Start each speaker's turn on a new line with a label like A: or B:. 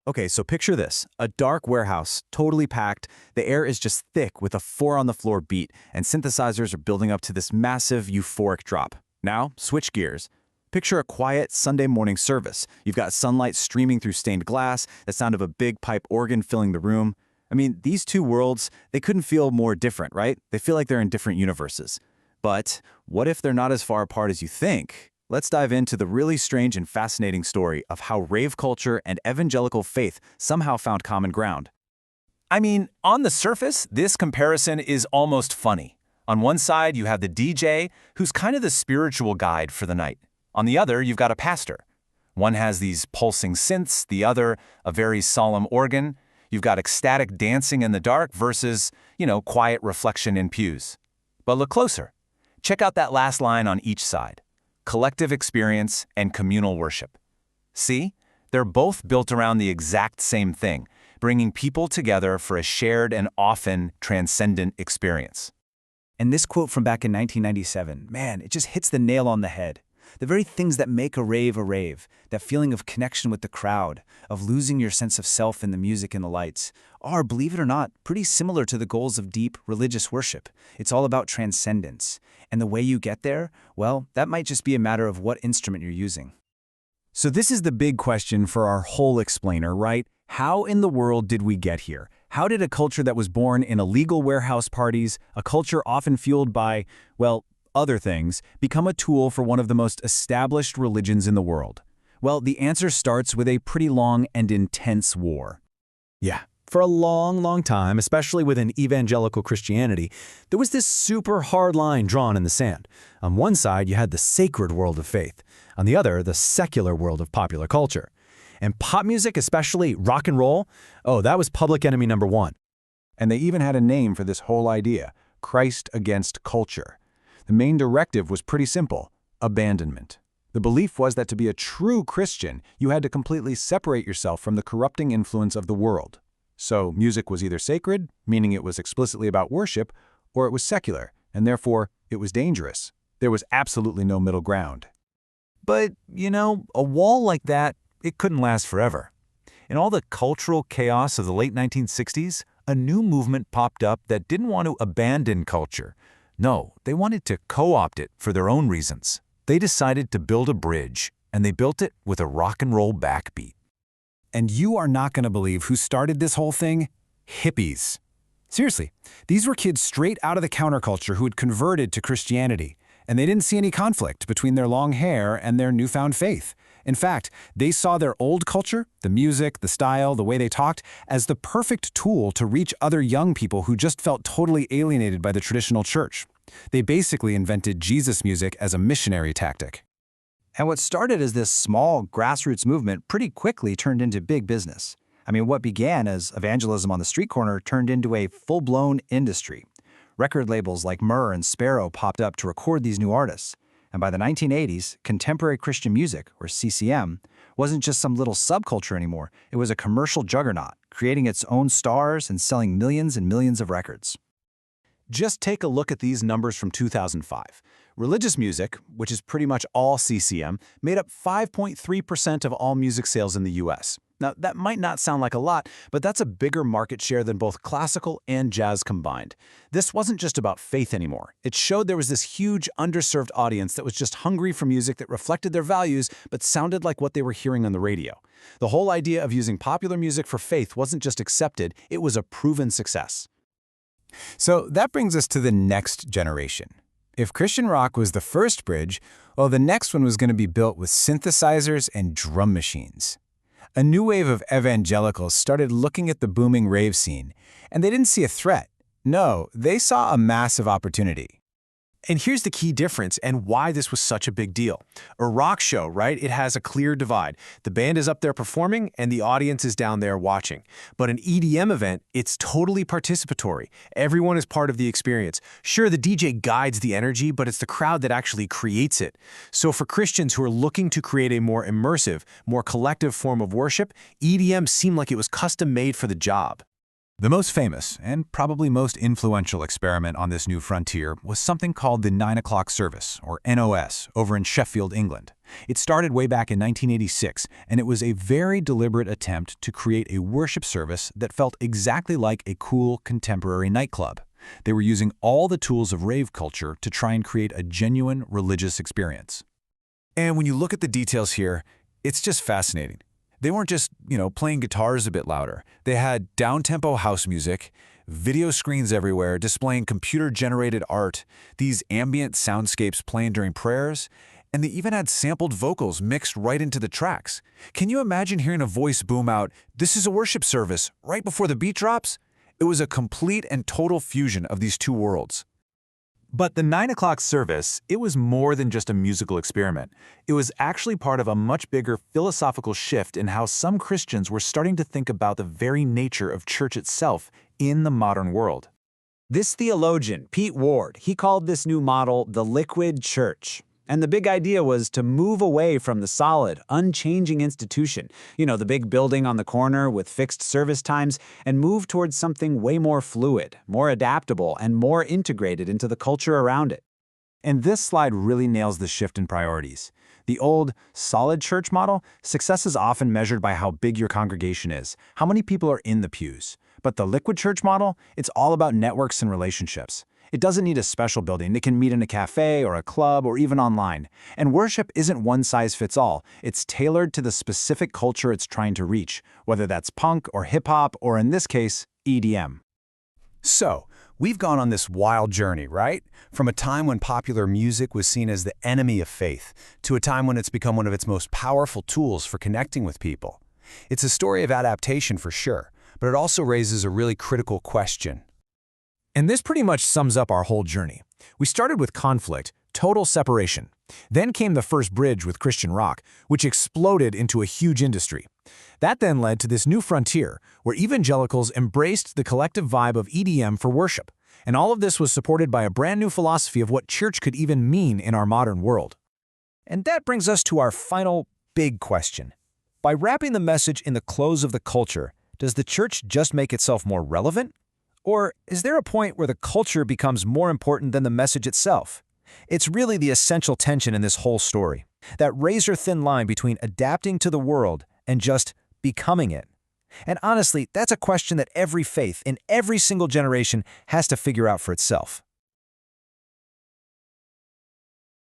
A: Okay, so picture this. A dark warehouse, totally packed. The air is just thick with a four-on-the-floor beat, and synthesizers are building up to this massive, euphoric drop. Now, switch gears. Picture a quiet Sunday morning service. You've got sunlight streaming through stained glass, the sound of a big pipe organ filling the room. I mean, these two worlds, they couldn't feel more different, right? They feel like they're in different universes. But what if they're not as far apart as you think? Let's dive into the really strange and fascinating story of how rave culture and evangelical faith somehow found common ground.
B: I mean, on the surface, this comparison is almost funny. On one side, you have the DJ, who's kind of the spiritual guide for the night. On the other, you've got a pastor. One has these pulsing synths, the other, a very solemn organ. You've got ecstatic dancing in the dark versus, quiet reflection in pews. But look closer. Check out that last line on each side. Collective experience and communal worship. See? They're both built around the exact same thing, bringing people together for a shared and often transcendent experience.
A: And this quote from back in 1997, man, it just hits the nail on the head. The very things that make a rave, that feeling of connection with the crowd, of losing your sense of self in the music and the lights, are, believe it or not, pretty similar to the goals of deep religious worship. It's all about transcendence. And the way you get there, well, that might just be a matter of what instrument you're using. So this is the big question for our whole explainer, right? How in the world did we get here? How did a culture that was born in illegal warehouse parties, a culture often fueled by, well, other things, become a tool for one of the most established religions in the world? Well, the answer starts with a pretty long and intense war.
C: Yeah, for a long time, especially within evangelical Christianity, there was this super hard line drawn in the sand. On one side, you had the sacred world of faith. On the other, the secular world of popular culture. And pop music, especially rock and roll, that was public enemy number one.
D: And they even had a name for this whole idea: Christ against culture. The main directive was pretty simple: abandonment. The belief was that to be a true Christian, you had to completely separate yourself from the corrupting influence of the world. So music was either sacred, meaning it was explicitly about worship, or it was secular, and therefore it was dangerous. There was absolutely no middle ground.
B: But, a wall like that, it couldn't last forever. In all the cultural chaos of the late 1960s, a new movement popped up that didn't want to abandon culture. No, they wanted to co-opt it for their own reasons. They decided to build a bridge, and they built it with a rock and roll backbeat.
A: And you are not going to believe who started this whole thing? Hippies. Seriously, these were kids straight out of the counterculture who had converted to Christianity, and they didn't see any conflict between their long hair and their newfound faith. In fact, they saw their old culture, the music, the style, the way they talked, as the perfect tool to reach other young people who just felt totally alienated by the traditional church. They basically invented Jesus music as a missionary tactic.
E: And what started as this small grassroots movement pretty quickly turned into big business. I mean, what began as evangelism on the street corner turned into a full-blown industry. Record labels like Myrrh and Sparrow popped up to record these new artists. And by the 1980s, contemporary Christian music, or CCM, wasn't just some little subculture anymore. It was a commercial juggernaut, creating its own stars and selling millions and millions of records.
A: Just take a look at these numbers from 2005. Religious music, which is pretty much all CCM, made up 5.3% of all music sales in the US. Now, that might not sound like a lot, but that's a bigger market share than both classical and jazz combined. This wasn't just about faith anymore. It showed there was this huge, underserved audience that was just hungry for music that reflected their values but sounded like what they were hearing on the radio. The whole idea of using popular music for faith wasn't just accepted, it was a proven success. So that brings us to the next generation. If Christian rock was the first bridge, well, the next one was going to be built with synthesizers and drum machines. A new wave of evangelicals started looking at the booming rave scene, and they didn't see a threat. No, they saw a massive opportunity. And here's the key difference and why this was such a big deal. A rock show, right? It has a clear divide. The band is up there performing and the audience is down there watching. But an EDM event, it's totally participatory. Everyone is part of the experience. Sure, the DJ guides the energy, but it's the crowd that actually creates it. So for Christians who are looking to create a more immersive, more collective form of worship, EDM seemed like it was custom made for the job.
D: The most famous and probably most influential experiment on this new frontier was something called the 9 o'clock service, or NOS, over in Sheffield, England. It started way back in 1986, and it was a very deliberate attempt to create a worship service that felt exactly like a cool contemporary nightclub. They were using all the tools of rave culture to try and create a genuine religious experience.
A: And when you look at the details here, it's just fascinating. They weren't just, playing guitars a bit louder. They had down-tempo house music, video screens everywhere displaying computer-generated art, these ambient soundscapes playing during prayers, and they even had sampled vocals mixed right into the tracks. Can you imagine hearing a voice boom out, "This is a worship service," right before the beat drops? It was a complete and total fusion of these two worlds. But the 9 o'clock service, it was more than just a musical experiment. It was actually part of a much bigger philosophical shift in how some Christians were starting to think about the very nature of church itself in the modern world.
C: This theologian, Pete Ward, he called this new model the liquid church. And the big idea was to move away from the solid, unchanging institution, the big building on the corner with fixed service times, and move towards something way more fluid, more adaptable, and more integrated into the culture around it.
D: And this slide really nails the shift in priorities. The old, solid church model, success is often measured by how big your congregation is, how many people are in the pews. But the liquid church model, it's all about networks and relationships. It doesn't need a special building. It can meet in a cafe or a club or even online. And worship isn't one size fits all. It's tailored to the specific culture it's trying to reach, whether that's punk or hip-hop or, in this case, EDM.
A: So, we've gone on this wild journey, right? From a time when popular music was seen as the enemy of faith, to a time when it's become one of its most powerful tools for connecting with people. It's a story of adaptation for sure, but it also raises a really critical question.
C: And this pretty much sums up our whole journey. We started with conflict, total separation. Then came the first bridge with Christian rock, which exploded into a huge industry. That then led to this new frontier, where evangelicals embraced the collective vibe of EDM for worship. And all of this was supported by a brand new philosophy of what church could even mean in our modern world.
B: And that brings us to our final big question. By wrapping the message in the clothes of the culture, does the church just make itself more relevant? Or is there a point where the culture becomes more important than the message itself? It's really the essential tension in this whole story, that razor-thin line between adapting to the world and just becoming it. And honestly, that's a question that every faith in every single generation has to figure out for itself.